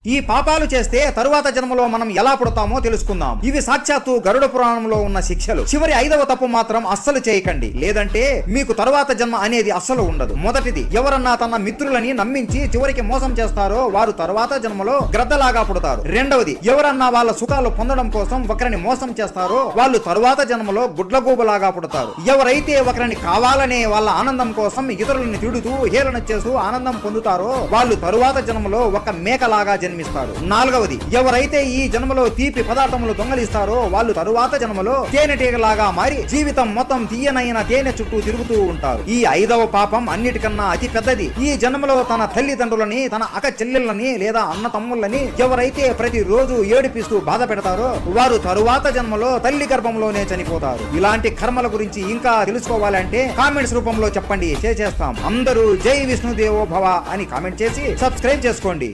ఈ పాపాలు చేస్తే తరువాత జన్మలో మనం ఎలా పుడతామో తెలుసుకుందాం. ఇవి సాక్షాత్తు గరుడ పురాణంలో ఉన్న శిక్షలు. చివరి 5వ తప్పు మాత్రం అస్సలు చేయకండి, లేదంటే మీకు తరువాత జన్మ అనేది అస్సలు ఉండదు. మొదటిది, ఎవరన్నా తన మిత్రులని నమ్మించి చివరికి మోసం చేస్తారో వారు తరువాత జన్మలో గ్రద్దలాగా పుడతారు. రెండవది, ఎవరన్నా వాళ్ళ సుఖాలు పొందడం కోసం ఒకరిని మోసం చేస్తారో వాళ్ళు తరువాత జన్మలో గుడ్లగూబలాగా పుడతారు. ఎవరైతే ఒకరిని కావాలనే వాళ్ళ ఆనందం కోసం ఇతరులని తిడుతూ హేళన చేస్తూ ఆనందం పొందుతారో వాళ్ళు తరువాత జన్మలో ఒక మేకలాగా జన్మిస్తారు. నాలుగవది, ఎవరైతే ఈ జన్మలో తీపి పదార్థములు దొంగలిస్తారో వాళ్ళు తరువాత జన్మలో తేనెటీగలాగా మారి జీవితం మొత్తం తీయనైన తేనె చుట్టూ తిరుగుతూ ఉంటారు. ఈ 5వ పాపం అన్నిటికన్నా అతి పెద్దది. ఈ జన్మలో తన తల్లిదండ్రులని, తన అక్క చెల్లెళ్ళని లేదా అన్న తమ్ముళ్ళని ఎవరైతే ప్రతిరోజు ఏడిపిస్తూ బాధ పెడతారో వారు తరువాత జన్మలో తల్లి గర్భంలోనే చనిపోతారు. ఇలాంటి కర్మల గురించి ఇంకా తెలుసుకోవాలంటే కామెంట్స్ రూపంలో చెప్పండి, చేస్తాం. అందరూ జై విష్ణుదేవో భవ అని కామెంట్ చేసి సబ్స్క్రైబ్ చేసుకోండి.